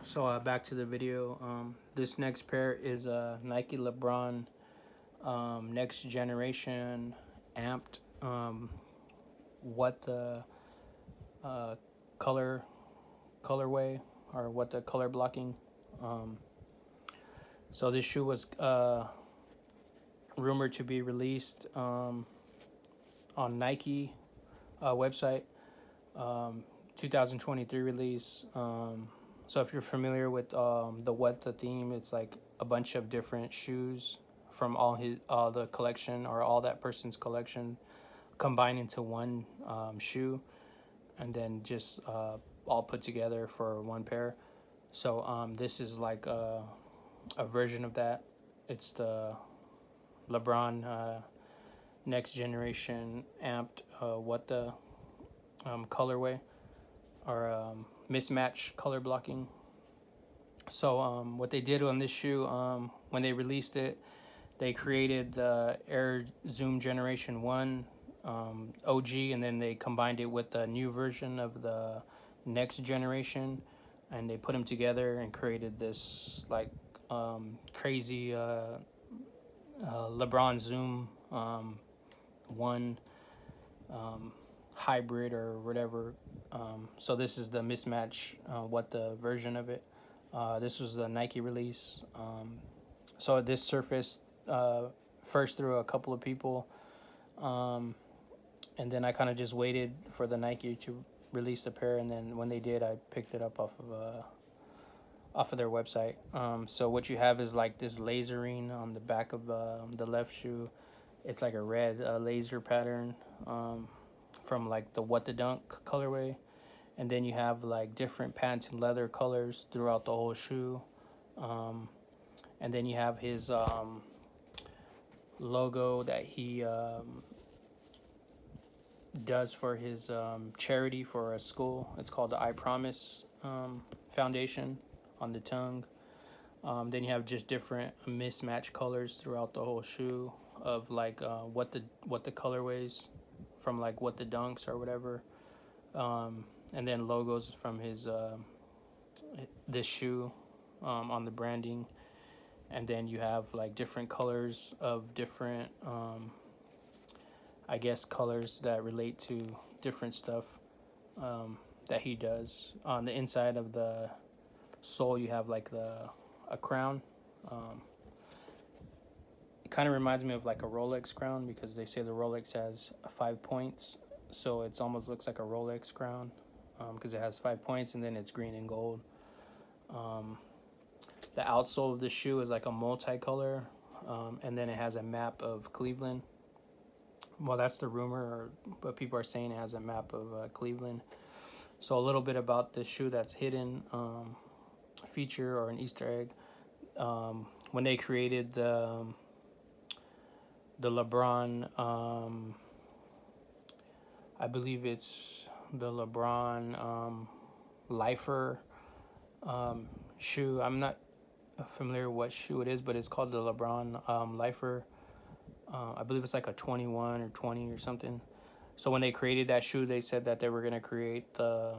So back to the video. This next pair is a Nike LeBron next generation amped. What the uh, color colorway or what the color blocking. Um, so this shoe was rumored to be released on Nike website, um, 2023 release. So if you're familiar with the what the theme, it's like a bunch of different shoes from all the collection or all that person's collection combined into one shoe, and then just all put together for one pair. So this is like a version of that. It's the LeBron next generation amped what the colorway or mismatch color blocking. So what they did on this shoe, when they released it, they created the Air Zoom Generation 1 OG, and then they combined it with the new version of the next generation, and they put them together and created this like crazy LeBron Zoom 1 um, hybrid or whatever. So this is the mismatch, what the version of it. This was the Nike release. So this surfaced first through a couple of people, um, and then I kind of just waited for the Nike to release the pair, and then when they did, I picked it up off of their website. So what you have is like this lasering on the back of the left shoe. It's like a red laser pattern from like the What the Dunk colorway, and then you have like different patent leather colors throughout the whole shoe. Um, and then you have his logo that he does for his charity for a school. It's called the I Promise Foundation on the tongue. Then you have just different mismatch colors throughout the whole shoe of like what the colorways from like what the dunks or whatever, and then logos from his this shoe on the branding, and then you have like different colors of different I guess colors that relate to different stuff that he does. On the inside of the sole, you have like a crown. Um, it kind of reminds me of like a Rolex crown because they say the Rolex has 5 points, so it almost looks like a Rolex crown because it has 5 points and then it's green and gold. Um, the outsole of the shoe is like a multicolor, and then it has a map of Cleveland. Well, that's the rumor, but people are saying it has a map of Cleveland. So a little bit about the shoe that's hidden feature or an Easter egg. When they created the LeBron, I believe it's the LeBron Lifer shoe. I'm not familiar what shoe it is, but it's called the LeBron Lifer. I believe it's like a 21 or 20 or something. So when they created that shoe, they said that they were gonna create the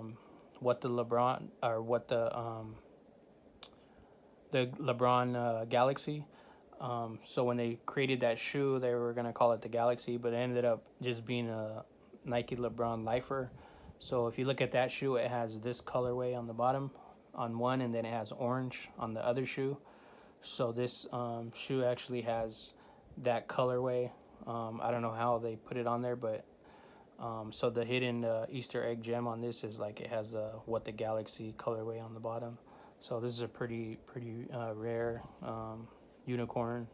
what the LeBron or what the LeBron Galaxy. So when they created that shoe, they were gonna call it the Galaxy, but it ended up just being a Nike LeBron Lifer. So if you look at that shoe, it has this colorway on the bottom on one, and then it has orange on the other shoe. So this shoe actually has that colorway. I don't know how they put it on there, but so the hidden Easter egg gem on this is like it has what the Galaxy colorway on the bottom. So this is a pretty rare unicorn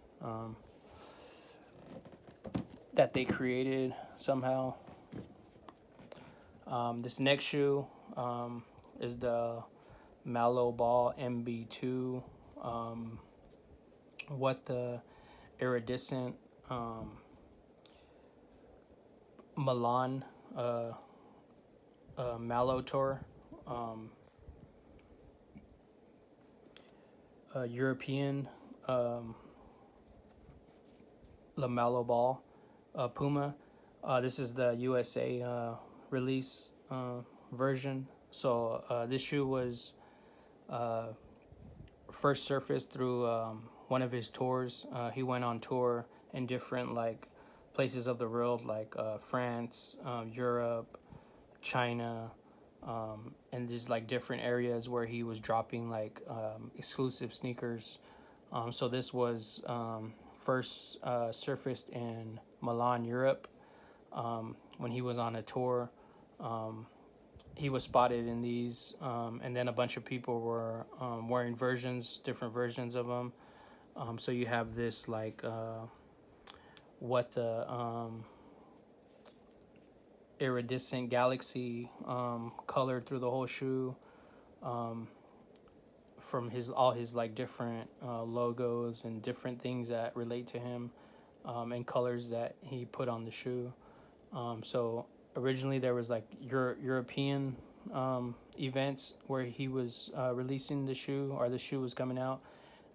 that they created somehow. This next shoe is the Mallow Ball MB2. What the iridescent Milan Mallow Tour. European LaMelo Ball Puma. This is the USA release version. So this shoe was first surfaced through one of his tours. He went on tour in different like places of the world, like France, Europe, China, and just like different areas where he was dropping like exclusive sneakers. So this was first surfaced in Milan, Europe, when he was on a tour. He was spotted in these, and then a bunch of people were wearing different versions of them. So you have this like what the iridescent galaxy colored through the whole shoe, from his all his like different logos and different things that relate to him, and colors that he put on the shoe. So originally there was like European events where he was releasing the shoe, or the shoe was coming out,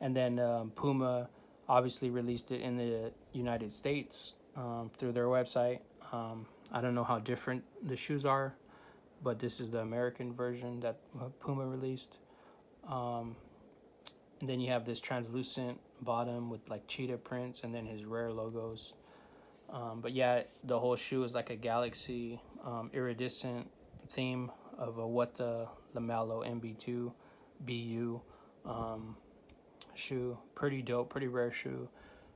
and then Puma obviously released it in the United States through their website. I don't know how different the shoes are, but this is the American version that Puma released. And then you have this translucent bottom with like cheetah prints, and then his rare logos. But yeah, the whole shoe is like a galaxy iridescent theme of a what the Mallow MB2 BU shoe. Pretty dope, pretty rare shoe.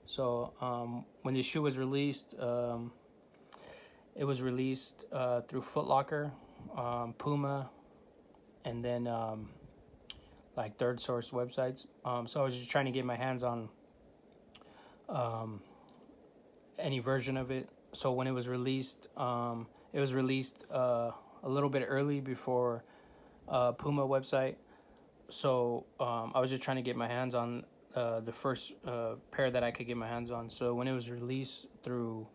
So when the shoe was released, it was released through Foot Locker, Puma, and then like third source websites. So I was just trying to get my hands on any version of it. So when it was released a little bit early before Puma website. So I was just trying to get my hands on the first pair that I could get my hands on. So when it was released through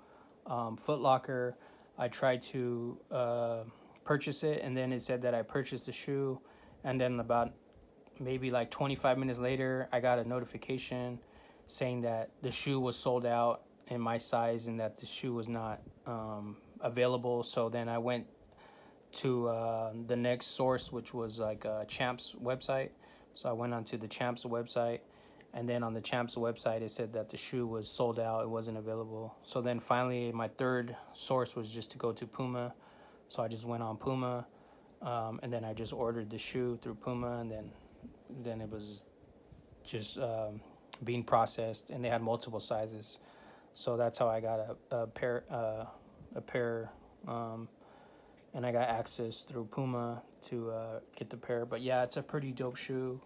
Foot Locker, I tried to purchase it, and then it said that I purchased the shoe, and then about maybe like 25 minutes later, I got a notification saying that the shoe was sold out in my size and that the shoe was not available. So then I went to the next source, which was like Champ's website. So I went onto the Champ's website, and then on the Champ's website, it said that the shoe was sold out. It wasn't available. So then finally, my third source was just to go to Puma. So I just went on Puma, and then I just ordered the shoe through Puma, and then it was just being processed, and they had multiple sizes. So that's how I got a pair, and I got access through Puma to get the pair. But yeah, it's a pretty dope shoe.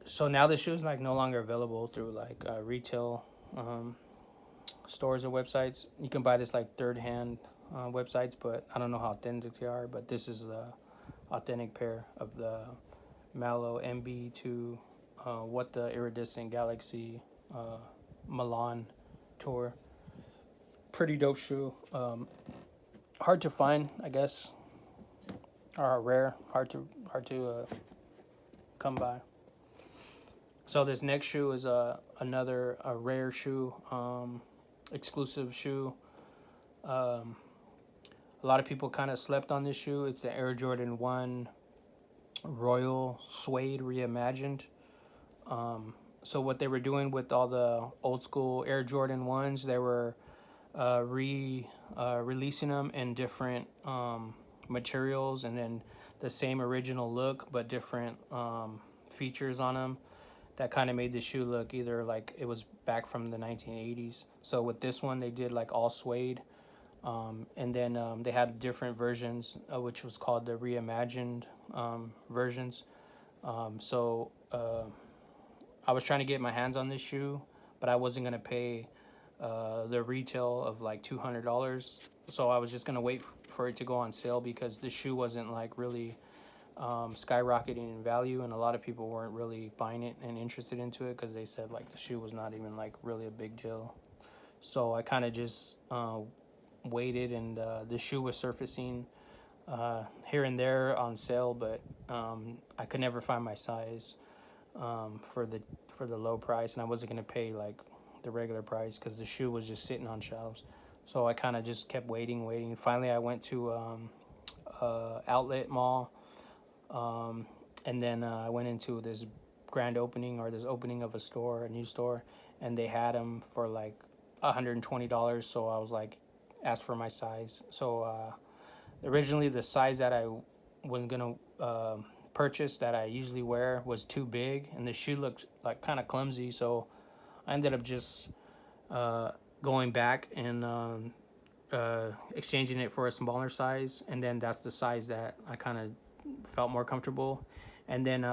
So now the shoe is like no longer available through like retail stores or websites. You can buy this like third hand websites, but I don't know how authentic they are. But this is the authentic pair of the Mallow MB2 what the Iridescent Galaxy Milan tour. Pretty dope shoe. Hard to find, I guess, or rare. Hard to come by. So this next shoe is another rare shoe, exclusive shoe. A lot of people kind of slept on this shoe. It's the Air Jordan 1 Royal Suede Reimagined. So what they were doing with all the old school Air Jordan 1s, they were releasing them in different materials, and then the same original look but different features on them. That kind of made the shoe look either like it was back from the 1980s. So with this one, they did like all suede, and then they had different versions, which was called the reimagined versions. So I was trying to get my hands on this shoe, but I wasn't gonna pay the retail of like $200. So I was just gonna wait for it to go on sale, because the shoe wasn't like really skyrocketing in value, and a lot of people weren't really buying it and interested into it because they said like the shoe was not even like really a big deal. So I kind of just waited, and the shoe was surfacing here and there on sale, but I could never find my size for the low price, and I wasn't gonna pay like the regular price because the shoe was just sitting on shelves. So I kind of just kept waiting. Finally, I went to outlet mall And then I went into this grand opening, or this opening of a store, a new store, and they had them for like $120. So I was like, asked for my size. So originally the size that I was gonna purchase, that I usually wear, was too big, and the shoe looked like kind of clumsy. So I ended up just uh, going back and exchanging it for a smaller size, and then that's the size that I kind of felt more comfortable. And then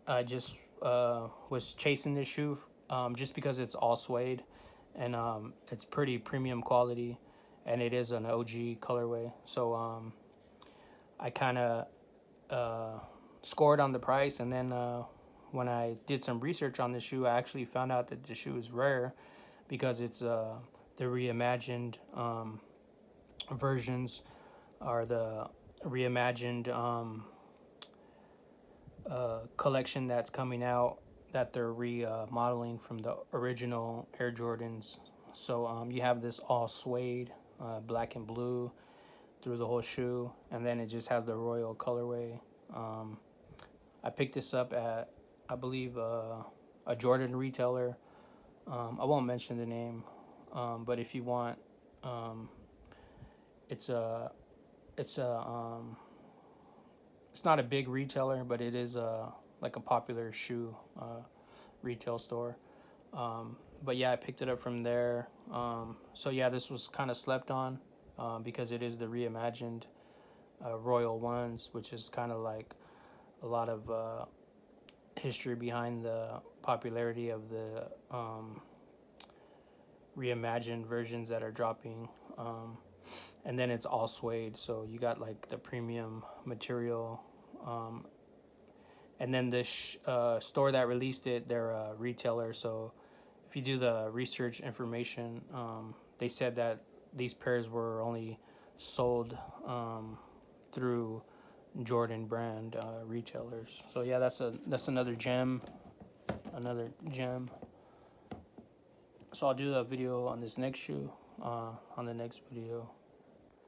I just was chasing this shoe just because it's all suede, and it's pretty premium quality, and it is an OG colorway. So I kind of scored on the price, and then when I did some research on the shoe, I actually found out that the shoe is rare because it's the reimagined versions, or the reimagined collection that's coming out, that they're remodeling from the original Air Jordans. So you have this all suede, black and blue through the whole shoe, and then it just has the royal colorway. I picked this up at, I believe, a Jordan retailer. I won't mention the name, but if you want, it's a it's a it's not a big retailer, but it is like a popular shoe retail store. But yeah, I picked it up from there. So yeah, this was kind of slept on because it is the reimagined Royal ones, which is kind of like a lot of history behind the popularity of the reimagined versions that are dropping. And then it's all suede, so you got like the premium material. And then this store that released it, they're a retailer, so if you do the research information, they said that these pairs were only sold through Jordan brand retailers. So yeah, that's another gem, another gem. So I'll do a video on this next shoe on the next video.